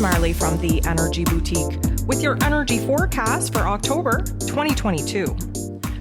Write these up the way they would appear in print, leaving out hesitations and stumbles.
Marley from the Energy Boutique with your energy forecast for October 2022.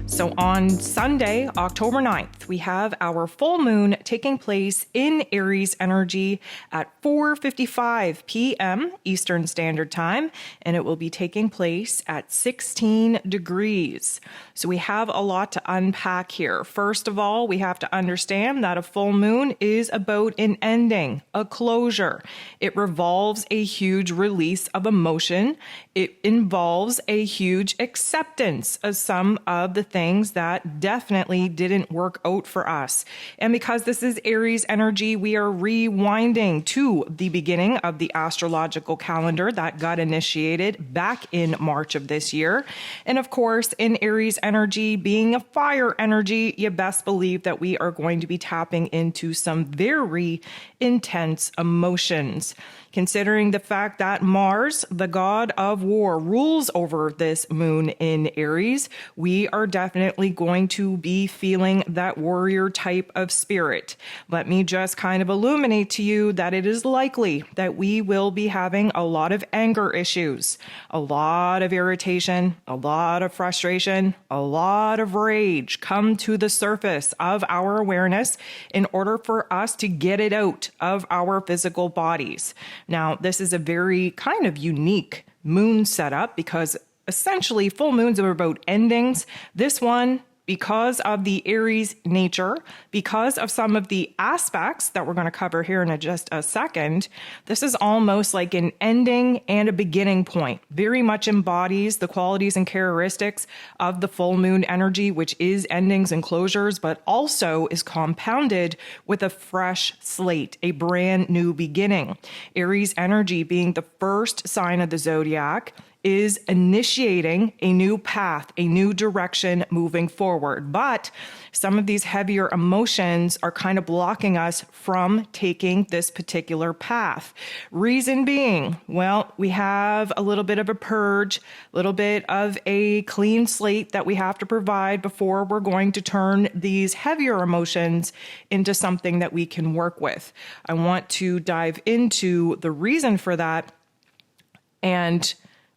So on Sunday, October 9th, we have our full moon taking place in Aries energy at 4:55 p.m. Eastern Standard Time, and it will be taking place at 16 degrees. So we have a lot to unpack here. First of all, we have to understand that a full moon is about an ending, a closure. It revolves a huge release of emotion. It involves a huge acceptance of some of the things that definitely didn't work out for us. And because this is Aries energy, we are rewinding to the beginning of the astrological calendar that got initiated back in March of this year. And of course, in Aries energy, being a fire energy, you best believe that we are going to be tapping into some very intense emotions. Considering the fact that Mars, the god of war, rules over this moon in Aries, we are definitely going to be feeling that warrior type of spirit. Let me just kind of illuminate to you that it is likely that we will be having a lot of anger issues, a lot of irritation, a lot of frustration, a lot of rage come to the surface of our awareness in order for us to get it out of our physical bodies. Now, this is a very kind of unique moon setup because essentially full moons are about endings. This one, because of the Aries nature, because of some of the aspects that we're going to cover here in just a second, this is almost like an ending and a beginning point. Very much embodies the qualities and characteristics of the full moon energy, which is endings and closures, but also is compounded with a fresh slate, a brand new beginning. Aries energy being the first sign of the zodiac is initiating a new path, a new direction moving forward. But some of these heavier emotions are kind of blocking us from taking this particular path. Reason being, well, we have a little bit of a purge, a little bit of a clean slate that we have to provide before we're going to turn these heavier emotions into something that we can work with. I want to dive into the reason for that and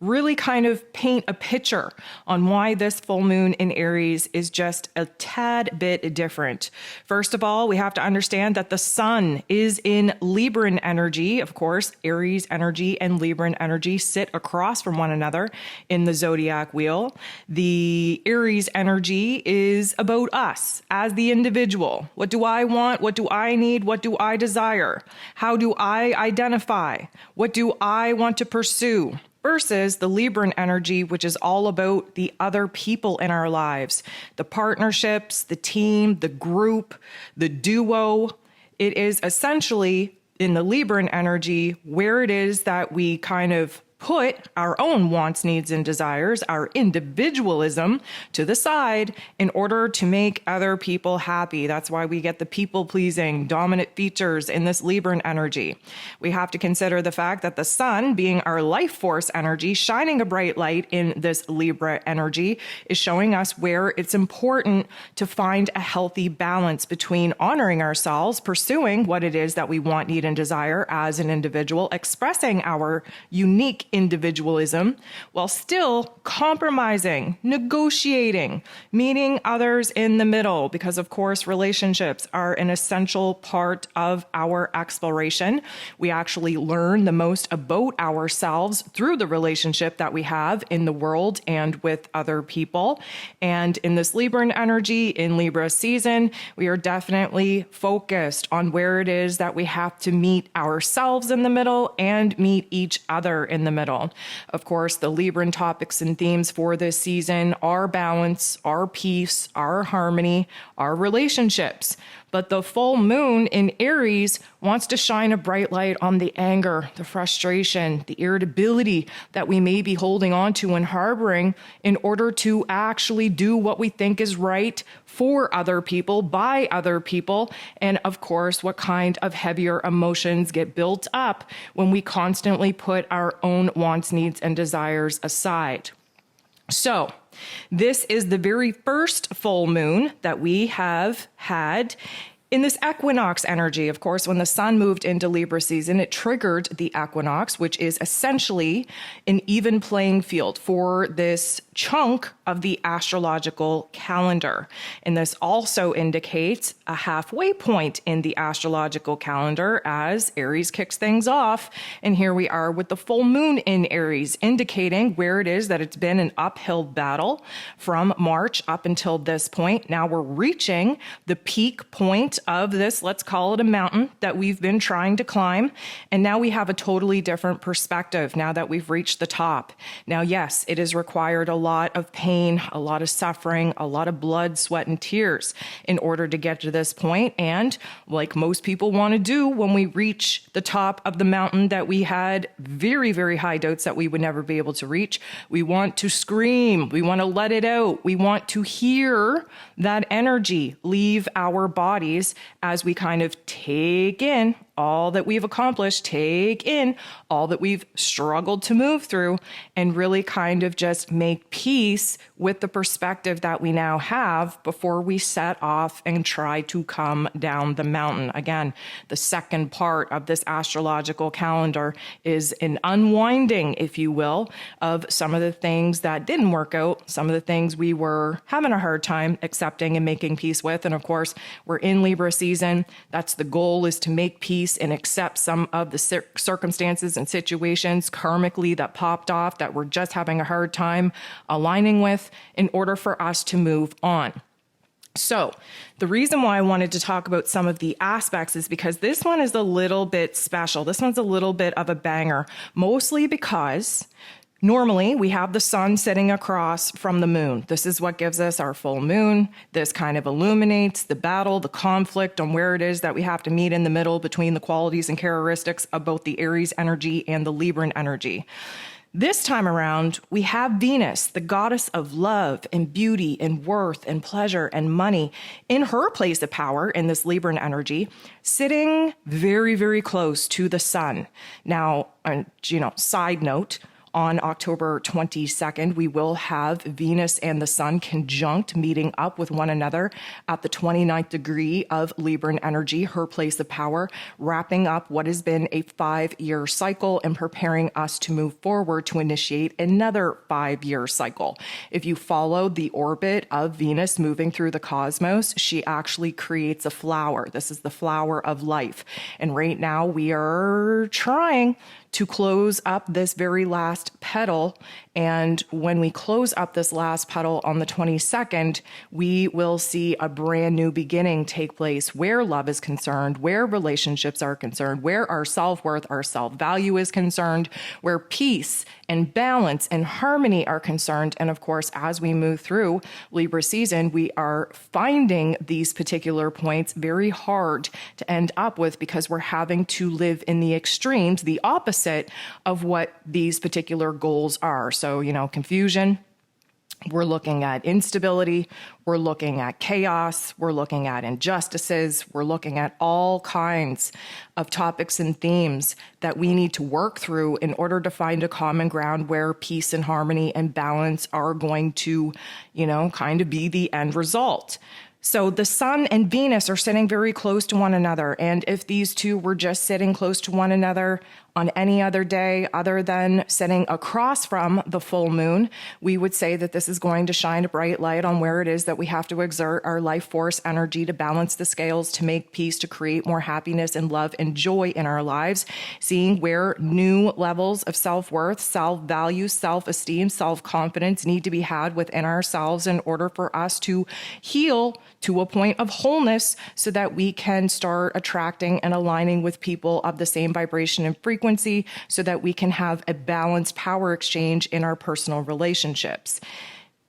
really kind of paint a picture on why this full moon in Aries is just a tad bit different. First of all, we have to understand that the sun is in Libran energy. Of course, Aries energy and Libran energy sit across from one another in the zodiac wheel. The Aries energy is about us as the individual. What do I want? What do I need? What do I desire? How do I identify? What do I want to pursue? Versus the Libran energy, which is all about the other people in our lives, the partnerships, the team, the group, the duo. It is essentially in the Libran energy where it is that we kind of put our own wants, needs, and desires, our individualism to the side in order to make other people happy. That's why we get the people-pleasing dominant features in this Libran energy. We have to consider the fact that the sun, being our life force energy, shining a bright light in this Libra energy, is showing us where it's important to find a healthy balance between honoring ourselves, pursuing what it is that we want, need, and desire as an individual, expressing our unique individualism while still compromising, negotiating, meeting others in the middle, because of course relationships are an essential part of our exploration. We actually learn the most about ourselves through the relationship that we have in the world and with other people. And in this Libran energy, in Libra season, we are definitely focused on where it is that we have to meet ourselves in the middle and meet each other in the middle. Of course, the Libran topics and themes for this season are balance, are peace, are harmony, are relationships. But the full moon in Aries wants to shine a bright light on the anger, the frustration, the irritability that we may be holding on to and harboring in order to actually do what we think is right for other people, by other people, and of course, what kind of heavier emotions get built up when we constantly put our own wants, needs, and desires aside. So, this is the very first full moon that we have had In this equinox energy, of course, when the sun moved into Libra season, it triggered the equinox, which is essentially an even playing field for this chunk of the astrological calendar. And this also indicates a halfway point in the astrological calendar as Aries kicks things off. And here we are with the full moon in Aries, indicating where it is that it's been an uphill battle from March up until this point. Now we're reaching the peak point of this, let's call it a mountain that we've been trying to climb. And now we have a totally different perspective now that we've reached the top. Now, yes, it has required a lot of pain, a lot of suffering, a lot of blood, sweat, and tears in order to get to this point. And like most people want to do when we reach the top of the mountain that we had very, very high doubts that we would never be able to reach, we want to scream. We want to let it out. We want to hear that energy leave our bodies as we kind of take in all that we've accomplished, take in all that we've struggled to move through, and really kind of just make peace with the perspective that we now have before we set off and try to come down the mountain. Again, the second part of this astrological calendar is an unwinding, if you will, of some of the things that didn't work out, some of the things we were having a hard time accepting and making peace with. And of course, we're in Libra season. That's the goal, is to make peace and accept some of the circumstances and situations karmically that popped off that we're just having a hard time aligning with in order for us to move on. So the reason why I wanted to talk about some of the aspects is because this one is a little bit special. This one's a little bit of a banger, mostly because normally we have the sun sitting across from the moon. This is what gives us our full moon. This kind of illuminates the battle, the conflict on where it is that we have to meet in the middle between the qualities and characteristics of both the Aries energy and the Libran energy. This time around, we have Venus, the goddess of love and beauty and worth and pleasure and money, in her place of power in this Libran energy, sitting very, very close to the sun. Now, side note, on October 22nd, we will have Venus and the Sun conjunct, meeting up with one another at the 29th degree of Libran energy, her place of power, wrapping up what has been a 5-year cycle and preparing us to move forward to initiate another 5-year cycle. If you follow the orbit of Venus moving through the cosmos, she actually creates a flower. This is the flower of life. And right now we are trying to close up this very last petal. And when we close up this last petal on the 22nd, we will see a brand new beginning take place where love is concerned, where relationships are concerned, where our self-worth, our self-value is concerned, where peace and balance and harmony are concerned. And of course, as we move through Libra season, we are finding these particular points very hard to end up with because we're having to live in the extremes, the opposite of what these particular goals are. So, confusion. We're looking at instability. We're looking at chaos. We're looking at injustices. We're looking at all kinds of topics and themes that we need to work through in order to find a common ground where peace and harmony and balance are going to, kind of be the end result. So the Sun and Venus are sitting very close to one another. And if these two were just sitting close to one another on any other day other than sitting across from the full moon, we would say that this is going to shine a bright light on where it is that we have to exert our life force energy to balance the scales, to make peace, to create more happiness and love and joy in our lives, seeing where new levels of self-worth, self-value, self-esteem, self-confidence need to be had within ourselves in order for us to heal to a point of wholeness so that we can start attracting and aligning with people of the same vibration and frequency so that we can have a balanced power exchange in our personal relationships.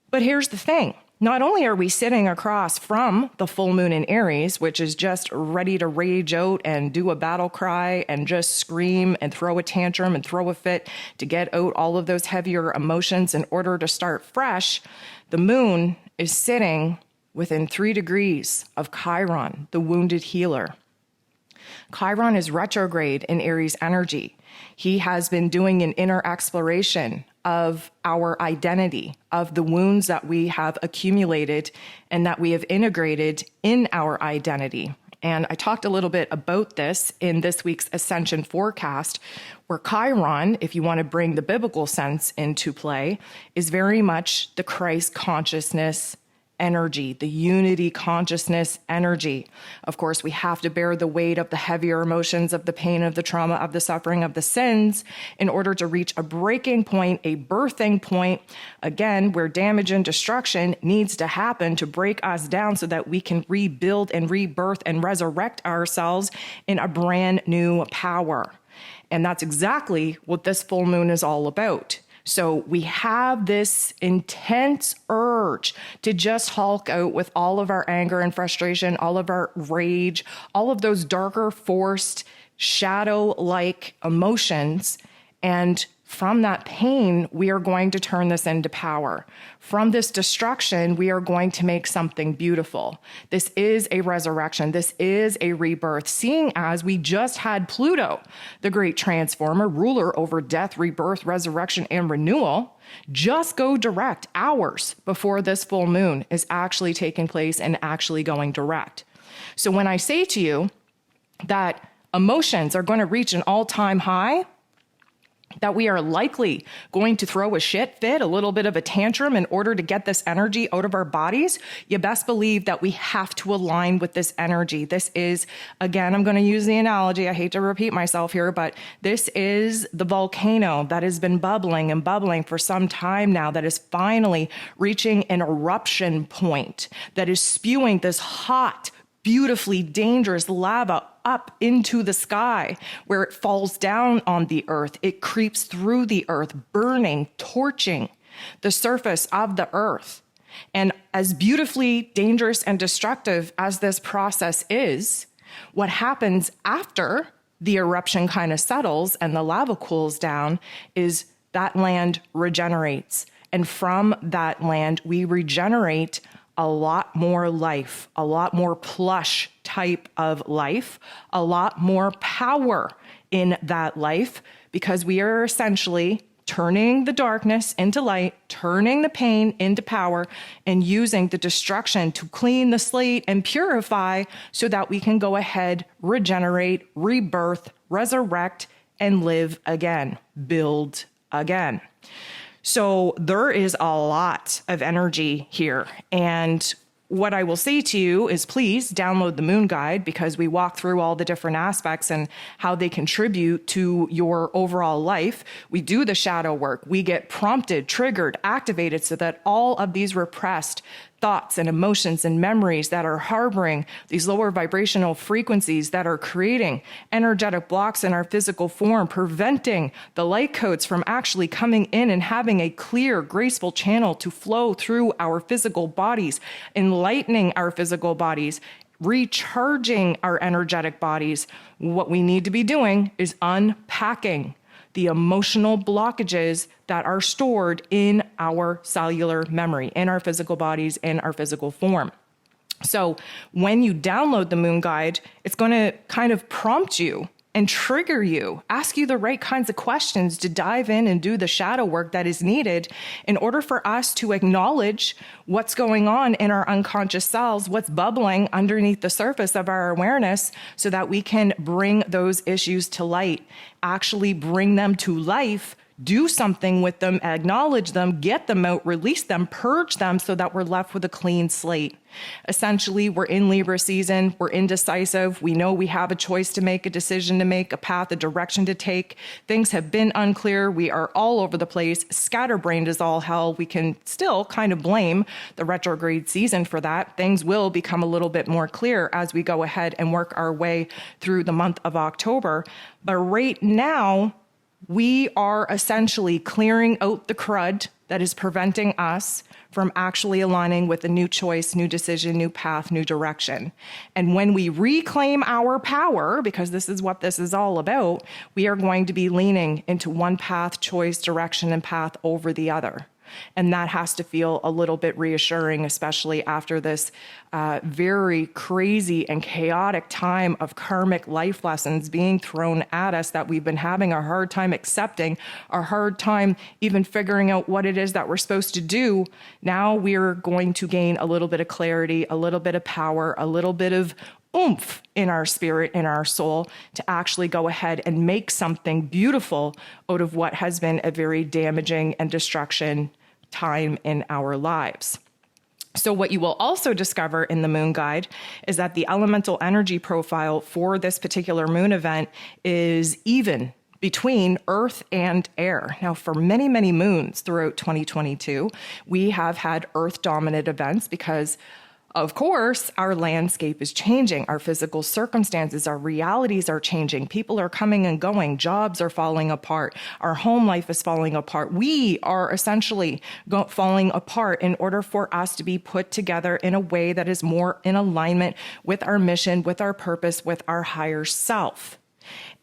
But here's the thing. Not only are we sitting across from the full moon in Aries, which is just ready to rage out and do a battle cry and just scream and throw a tantrum and throw a fit to get out all of those heavier emotions in order to start fresh, the moon is sitting within 3 degrees of Chiron, the wounded healer. Chiron is retrograde in Aries energy. He has been doing an inner exploration of our identity, of the wounds that we have accumulated and that we have integrated in our identity. And I talked a little bit about this in this week's Ascension forecast, where Chiron, if you want to bring the biblical sense into play, is very much the Christ consciousness energy, the unity consciousness energy. Of course, we have to bear the weight of the heavier emotions, of the pain, of the trauma, of the suffering, of the sins in order to reach a breaking point, a birthing point, again, where damage and destruction needs to happen to break us down so that we can rebuild and rebirth and resurrect ourselves in a brand new power. And that's exactly what this full moon is all about. So we have this intense urge to just hulk out with all of our anger and frustration, all of our rage, all of those darker, forced, shadow-like emotions. And from that pain, we are going to turn this into power. From this destruction, we are going to make something beautiful. This is a resurrection. This is a rebirth, seeing as we just had Pluto, the great transformer, ruler over death, rebirth, resurrection, and renewal, just go direct hours before this full moon is actually taking place and actually going direct. So when I say to you that emotions are going to reach an all-time high, that we are likely going to throw a shit fit, a little bit of a tantrum in order to get this energy out of our bodies, you best believe that we have to align with this energy. This is, again, I'm going to use the analogy. I hate to repeat myself here, but this is the volcano that has been bubbling and bubbling for some time now, that is finally reaching an eruption point, that is spewing this hot, beautifully dangerous lava up into the sky, where it falls down on the earth. It creeps through the earth, burning, torching the surface of the earth. And as beautifully dangerous and destructive as this process is, what happens after the eruption kind of settles and the lava cools down is that land regenerates. And from that land, we regenerate a lot more life, a lot more plush type of life, a lot more power in that life, because we are essentially turning the darkness into light, turning the pain into power, and using the destruction to clean the slate and purify so that we can go ahead, regenerate, rebirth, resurrect, and live again, build again. So there is a lot of energy here. And what I will say to you is, please download the Moon Guide, because we walk through all the different aspects and how they contribute to your overall life. We do the shadow work. We get prompted, triggered, activated so that all of these repressed thoughts and emotions and memories that are harboring these lower vibrational frequencies that are creating energetic blocks in our physical form, preventing the light codes from actually coming in and having a clear, graceful channel to flow through our physical bodies, enlightening our physical bodies, recharging our energetic bodies. What we need to be doing is unpacking the emotional blockages that are stored in our cellular memory, in our physical bodies, in our physical form. So when you download the Moon Guide, it's going to kind of prompt you and trigger you, ask you the right kinds of questions to dive in and do the shadow work that is needed in order for us to acknowledge what's going on in our unconscious selves, what's bubbling underneath the surface of our awareness, so that we can bring those issues to light, actually bring them to life, do something with them, acknowledge them, get them out, release them, purge them, so that we're left with a clean slate. Essentially, we're in Libra season, we're indecisive, we know we have a choice to make, a decision to make, a path, a direction to take. Things have been unclear, we are all over the place, scatterbrained as all hell. We can still kind of blame the retrograde season for that. Things will become a little bit more clear as we go ahead and work our way through the month of October. But right now, we are essentially clearing out the crud that is preventing us from actually aligning with a new choice, new decision, new path, new direction. And when we reclaim our power, because this is what this is all about, we are going to be leaning into one path, choice, direction, and path over the other. And that has to feel a little bit reassuring, especially after this very crazy and chaotic time of karmic life lessons being thrown at us that we've been having a hard time accepting, a hard time even figuring out what it is that we're supposed to do. Now we're going to gain a little bit of clarity, a little bit of power, a little bit of oomph in our spirit, in our soul, to actually go ahead and make something beautiful out of what has been a very damaging and destruction time in our lives. So what you will also discover in the moon guide is that the elemental energy profile for this particular moon event is even between earth and air. Now, for many, many moons throughout 2022, we have had earth dominant events because, of course, our landscape is changing. Our physical circumstances, our realities are changing. People are coming and going. Jobs are falling apart. Our home life is falling apart. We are essentially falling apart in order for us to be put together in a way that is more in alignment with our mission, with our purpose, with our higher self.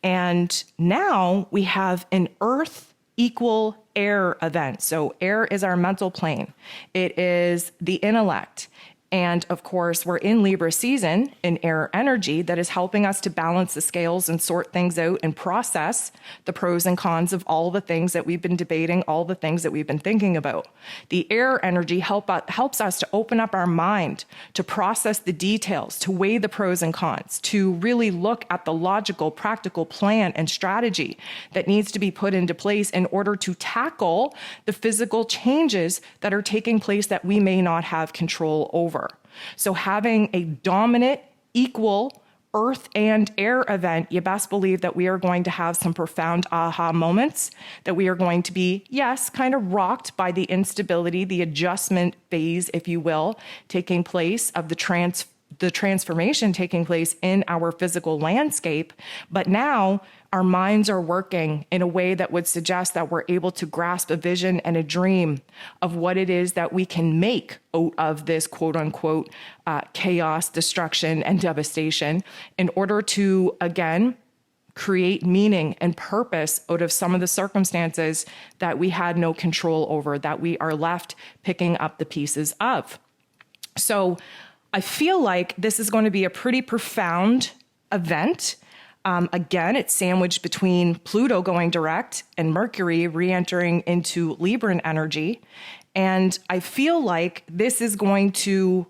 And now we have an earth equal air event. So air is our mental plane. It is the intellect. And of course, we're in Libra season in air energy that is helping us to balance the scales and sort things out and process the pros and cons of all the things that we've been debating, all the things that we've been thinking about. The air energy helps us to open up our mind, to process the details, to weigh the pros and cons, to really look at the logical, practical plan and strategy that needs to be put into place in order to tackle the physical changes that are taking place that we may not have control over. So having a dominant, equal earth and air event, you best believe that we are going to have some profound aha moments, that we are going to be, yes, kind of rocked by the instability, the adjustment phase, if you will, taking place of the transformation taking place in our physical landscape. But now our minds are working in a way that would suggest that we're able to grasp a vision and a dream of what it is that we can make out of this quote unquote chaos, destruction, and devastation in order to, again, create meaning and purpose out of some of the circumstances that we had no control over, that we are left picking up the pieces of. So I feel like this is going to be a pretty profound event. Again, it's sandwiched between Pluto going direct and Mercury re-entering into Libran energy. And I feel like this is going to,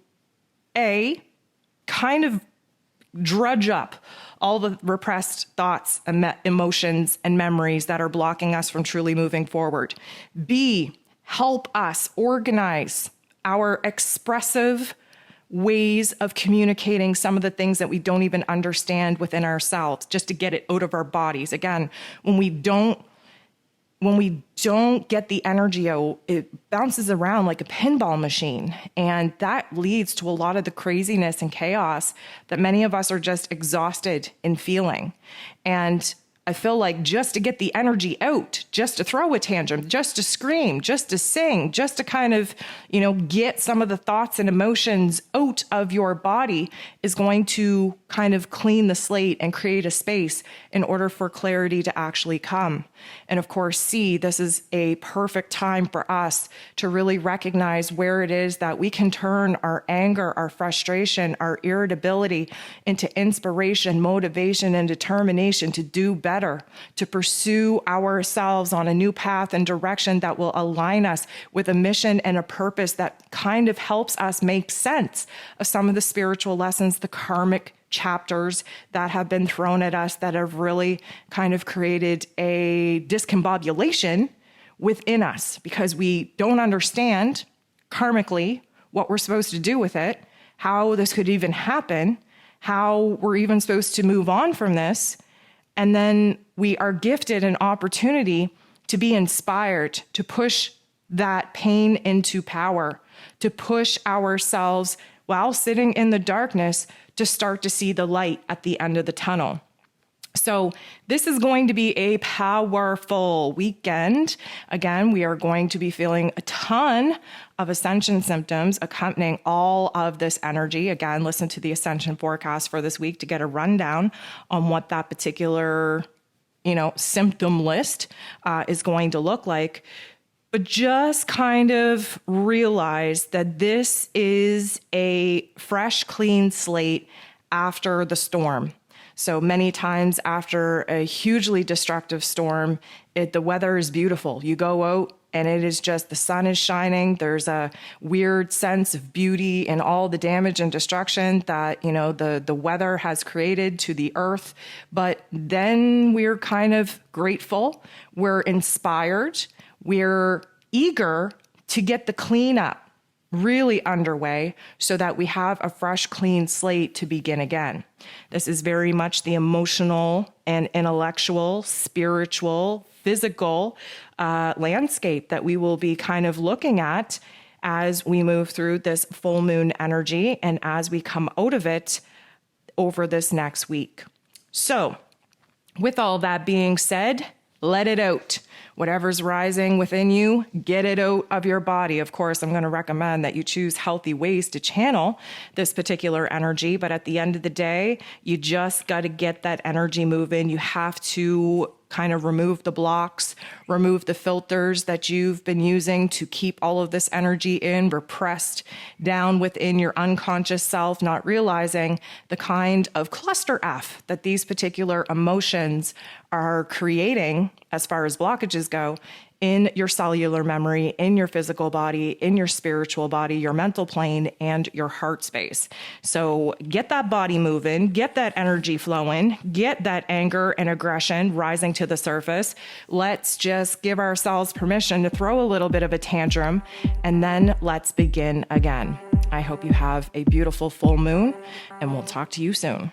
kind of drudge up all the repressed thoughts and emotions and memories that are blocking us from truly moving forward. B, help us organize our expressive ways of communicating some of the things that we don't even understand within ourselves, just to get it out of our bodies. Again, when we don't get the energy out, it bounces around like a pinball machine. And that leads to a lot of the craziness and chaos that many of us are just exhausted in feeling. And I feel like just to get the energy out, just to throw a tantrum, just to scream, just to sing, just to kind of, get some of the thoughts and emotions out of your body is going to kind of clean the slate and create a space in order for clarity to actually come. And of course, C, this is a perfect time for us to really recognize where it is that we can turn our anger, our frustration, our irritability into inspiration, motivation, and determination to do better, to pursue ourselves on a new path and direction that will align us with a mission and a purpose that kind of helps us make sense of some of the spiritual lessons, the karmic chapters that have been thrown at us that have really kind of created a discombobulation within us because we don't understand karmically what we're supposed to do with it, how this could even happen, how we're even supposed to move on from this. And then we are gifted an opportunity to be inspired, to push that pain into power, to push ourselves while sitting in the darkness to start to see the light at the end of the tunnel. So this is going to be a powerful weekend. Again, we are going to be feeling a ton of ascension symptoms accompanying all of this energy. Again, listen to the ascension forecast for this week to get a rundown on what that particular, symptom list is going to look like. But just kind of realize that this is a fresh, clean slate after the storm. So many times after a hugely destructive storm, the weather is beautiful. You go out, and it is just, the sun is shining. There's a weird sense of beauty in all the damage and destruction that, the weather has created to the earth. But then we're kind of grateful. We're inspired. We're eager to get the cleanup really underway so that we have a fresh, clean slate to begin again. This is very much the emotional and intellectual, spiritual, physical landscape that we will be kind of looking at as we move through this full moon energy and as we come out of it over this next week. So, with all that being said, let it out. Whatever's rising within you, get it out of your body. Of course, I'm going to recommend that you choose healthy ways to channel this particular energy. But at the end of the day, you just got to get that energy moving. You have to kind of remove the blocks, remove the filters that you've been using to keep all of this energy repressed down within your unconscious self, not realizing the kind of cluster F that these particular emotions are creating as far as blockages go in your cellular memory, in your physical body, in your spiritual body, your mental plane, and your heart space. So get that body moving, get that energy flowing, get that anger and aggression rising to the surface. Let's just give ourselves permission to throw a little bit of a tantrum, and then let's begin again. I hope you have a beautiful full moon, and we'll talk to you soon.